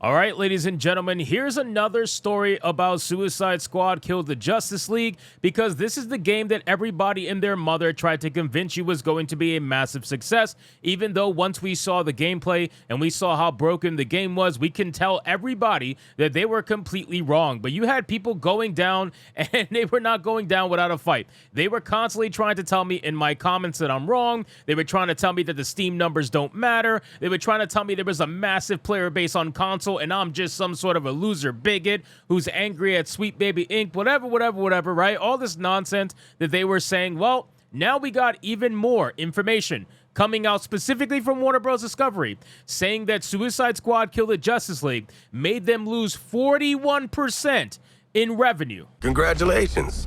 All right, ladies and gentlemen, here's another story about Suicide Squad Killed the Justice League, because this is the game that everybody and their mother tried to convince you was going to be a massive success, even though once we saw the gameplay and we saw how broken the game was, we can tell everybody that they were completely wrong. But you had people going down, and they were not going down without a fight. They were constantly trying to tell me in my comments that I'm wrong. They were trying to tell me that the Steam numbers don't matter. They were trying to tell me there was a massive player base on console, and I'm just some sort of a loser bigot who's angry at Sweet Baby Inc., whatever, right? All this nonsense that they were saying. Well, now we got even more information coming out specifically from Warner Bros. Discovery, saying that Suicide Squad Killed the Justice League made them lose 41% in revenue. Congratulations.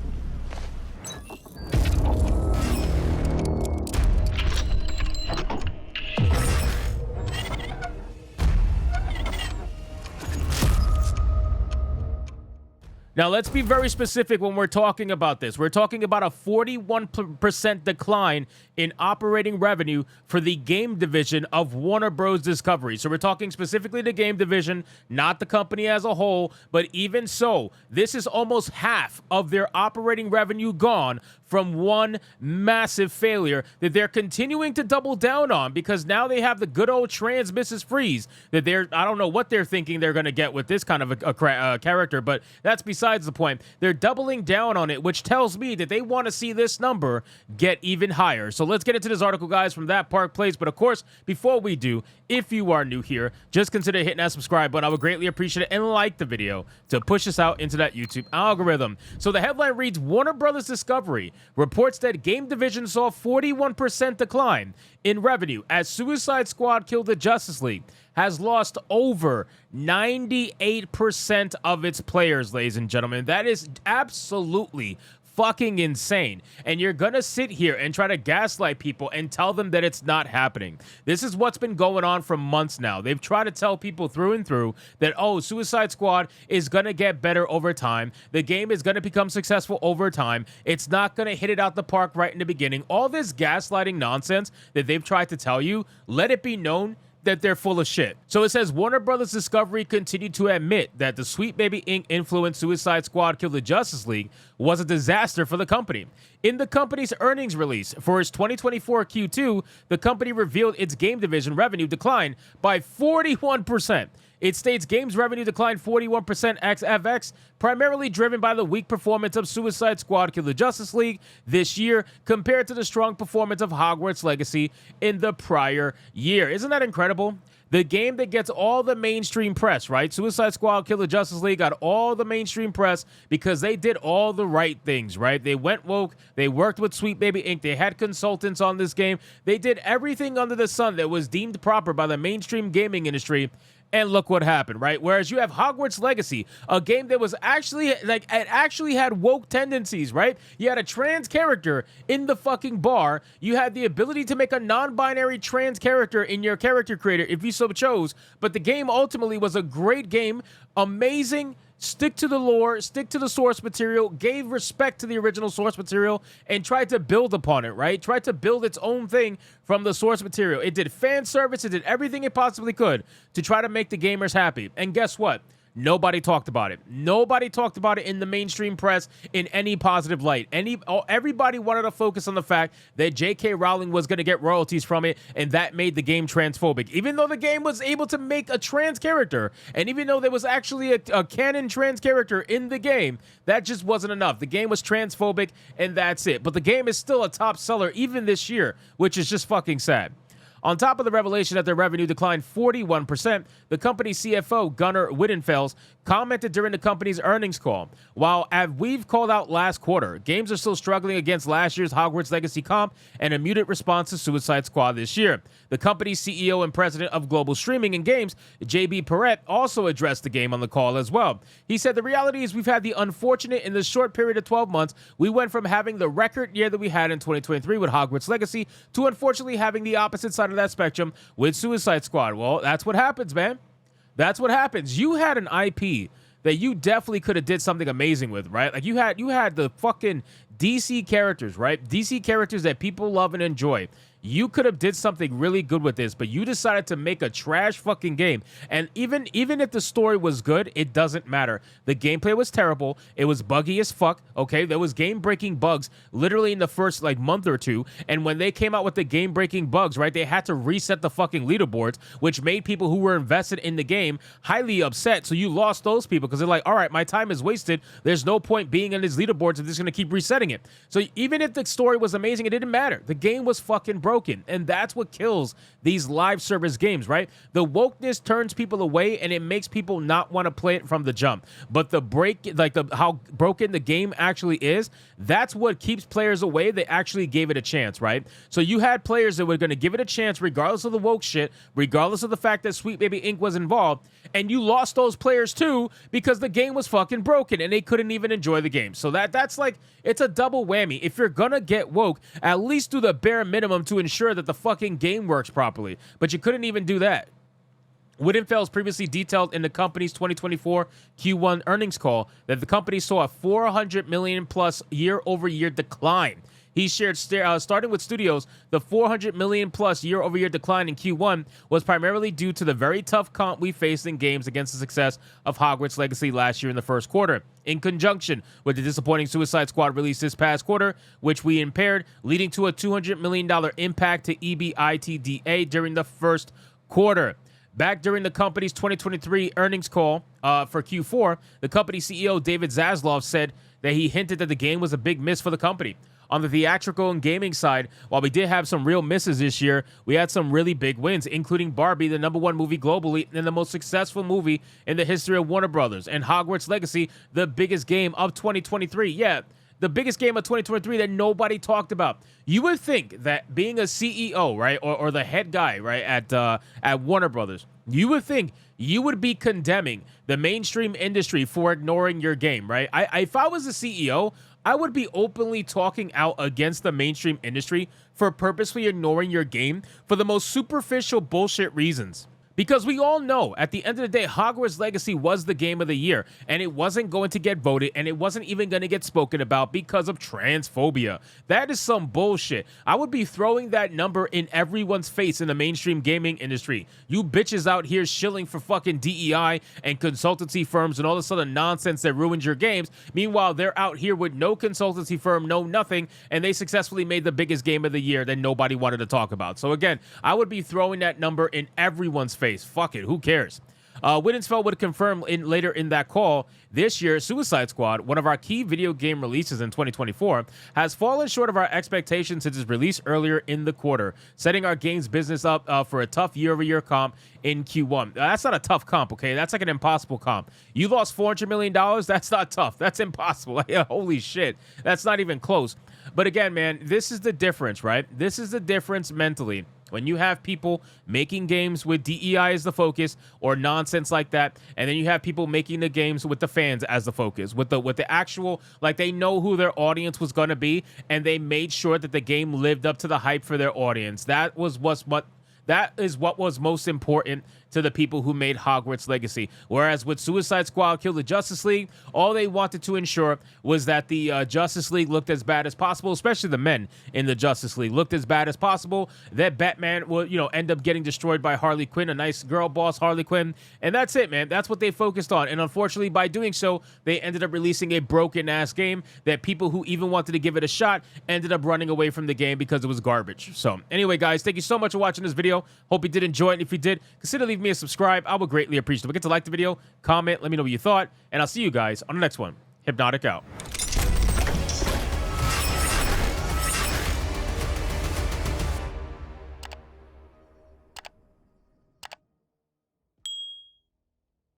Now, let's be very specific when we're talking about this. We're talking about a 41% decline in operating revenue for the game division of Warner Bros. Discovery. So we're talking specifically the game division, not the company as a whole. But even so, this is almost half of their operating revenue gone from one massive failure that they're continuing to double down on, because now they have the good old transmissus freeze that I don't know what they're thinking they're going to get with this kind of a character, but that's besides the point. They're doubling down on it, which tells me that they want to see this number get even higher. So let's get into this article, guys, from That Park Place. But of course, before we do, if you are new here, just consider hitting that subscribe button. I would greatly appreciate it, and like the video to push us out into that YouTube algorithm. So the headline reads, Warner Bros. Discovery reports that game division saw 41% decline in revenue as Suicide Squad Killed the Justice League has lost over 98% of its players, ladies and gentlemen. That is absolutely fucking insane. And you're gonna sit here and try to gaslight people and tell them that it's not happening. This is what's been going on for months now. They've tried to tell people through and through that, oh, Suicide Squad is gonna get better over time. The game is gonna become successful over time. It's not gonna hit it out the park right in the beginning. All this gaslighting nonsense that they've tried to tell you, let it be known that they're full of shit. So it says Warner Bros. Discovery continued to admit that the Sweet Baby Inc. influenced Suicide Squad Killed the Justice League was a disaster for the company. In the company's earnings release for its 2024 Q2, the company revealed its game division revenue declined by 41%. It states games revenue declined 41% ex-FX, primarily driven by the weak performance of Suicide Squad Killed the Justice League this year compared to the strong performance of Hogwarts Legacy in the prior year. Isn't that incredible? The game that gets all the mainstream press, right? Suicide Squad Killed the Justice League got all the mainstream press because they did all the right things, right? They went woke. They worked with Sweet Baby Inc. They had consultants on this game. They did everything under the sun that was deemed proper by the mainstream gaming industry. And look what happened, right? Whereas you have Hogwarts Legacy, a game that was actually, it actually had woke tendencies, right? You had a trans character in the fucking bar. You had the ability to make a non-binary trans character in your character creator if you so chose. But the game ultimately was a great game, amazing. Stick to the lore, stick to the source material, gave respect to the original source material, and tried to build upon it, right? Tried to build its own thing from the source material. It did fan service, it did everything it possibly could to try to make the gamers happy. And guess what? Nobody talked about it. Nobody talked about it in the mainstream press in any positive light. Everybody wanted to focus on the fact that J.K. Rowling was going to get royalties from it, and that made the game transphobic. Even though the game was able to make a trans character, and even though there was actually a canon trans character in the game, that just wasn't enough. The game was transphobic, and that's it. But the game is still a top seller even this year, which is just fucking sad. On top of the revelation that their revenue declined 41%, the company's CFO, Gunnar Wiedenfels, commented during the company's earnings call. While, as we've called out last quarter, games are still struggling against last year's Hogwarts Legacy comp and a muted response to Suicide Squad this year. The company's CEO and president of global streaming and games, JB Perrette, also addressed the game on the call as well. He said, the reality is we've had the unfortunate in this short period of 12 months, we went from having the record year that we had in 2023 with Hogwarts Legacy to unfortunately having the opposite side of that spectrum with Suicide Squad. Well, that's what happens, man. That's what happens. You had an IP that you definitely could have did something amazing with, right? Like you had the fucking DC characters, right? DC characters that people love and enjoy. you could have did something really good with this, but you decided to make a trash fucking game. And even if the story was good, it doesn't matter. The gameplay was terrible. It was buggy as fuck, okay? There was game-breaking bugs literally in the first, like, month or two. And when they came out with the game-breaking bugs, right, they had to reset the fucking leaderboards, which made people who were invested in the game highly upset. So you lost those people because they're like, all right, my time is wasted. There's no point being in these leaderboards if they're just going to keep resetting it. So even if the story was amazing, it didn't matter. The game was fucking broken. And that's what kills these live service games, right? The wokeness turns people away and it makes people not want to play it from the jump. But the how broken the game actually is, that's what keeps players away. They actually gave it a chance, right? So you had players that were going to give it a chance regardless of the woke shit, regardless of the fact that Sweet Baby Inc. was involved, and you lost those players too because the game was fucking broken and they couldn't even enjoy the game. So that's like, it's a double whammy. If you're gonna get woke, at least do the bare minimum to ensure that the fucking game works properly. But you couldn't even do that. Wittenfels previously detailed in the company's 2024 Q1 earnings call that the company saw a 400 million plus year-over-year decline. He shared, starting with studios, the 400 million plus year-over-year decline in Q1 was primarily due to the very tough comp we faced in games against the success of Hogwarts Legacy last year in the first quarter, in conjunction with the disappointing Suicide Squad release this past quarter, which we impaired, leading to a $200 million impact to EBITDA during the first quarter. Back during the company's 2023 earnings call for Q4, the company CEO David Zaslav said that he hinted that the game was a big miss for the company. On the theatrical and gaming side, while we did have some real misses this year, we had some really big wins, including Barbie, the #1 movie globally and the most successful movie in the history of Warner Brothers, and Hogwarts Legacy, the biggest game of 2023. Yeah, the biggest game of 2023 that nobody talked about. You would think that being a CEO, right, or the head guy, right, at Warner Brothers, you would think you would be condemning the mainstream industry for ignoring your game, right? If I was a CEO, I would be openly talking out against the mainstream industry for purposely ignoring your game for the most superficial bullshit reasons. Because we all know, at the end of the day, Hogwarts Legacy was the game of the year, and it wasn't going to get voted, and it wasn't even going to get spoken about because of transphobia. That is some bullshit. I would be throwing that number in everyone's face in the mainstream gaming industry. You bitches out here shilling for fucking DEI and consultancy firms and all this other nonsense that ruins your games. Meanwhile, they're out here with no consultancy firm, no nothing, and they successfully made the biggest game of the year that nobody wanted to talk about. So again, I would be throwing that number in everyone's face. Fuck it, who cares? Wittensfeld would confirm later in that call, this year, Suicide Squad, one of our key video game releases in 2024, has fallen short of our expectations since its release earlier in the quarter, setting our game's business up for a tough year-over-year comp in Q1. That's not a tough comp, okay? That's like an impossible comp. You lost $400 million? That's not tough. That's impossible. Holy shit. That's not even close. But again, man, this is the difference, right? This is the difference mentally. When you have people making games with DEI as the focus or nonsense like that, and then you have people making the games with the fans as the focus, with the actual, like, they know who their audience was going to be, and they made sure that the game lived up to the hype for their audience. That is what was most important to the people who made Hogwarts Legacy. Whereas with Suicide Squad Kill the Justice League, all they wanted to ensure was that the Justice League looked as bad as possible, especially the men in the Justice League looked as bad as possible, that Batman will, end up getting destroyed by Harley Quinn, a nice girl boss Harley Quinn, and that's it, man. That's what they focused on, and unfortunately, by doing so, they ended up releasing a broken-ass game that people who even wanted to give it a shot ended up running away from the game because it was garbage. So, anyway, guys, thank you so much for watching this video. Hope you did enjoy it. If you did, consider leaving me a subscribe. I would greatly appreciate it. Don't forget to like the video, comment, let me know what you thought, and I'll see you guys on the next one. Hypnotic out.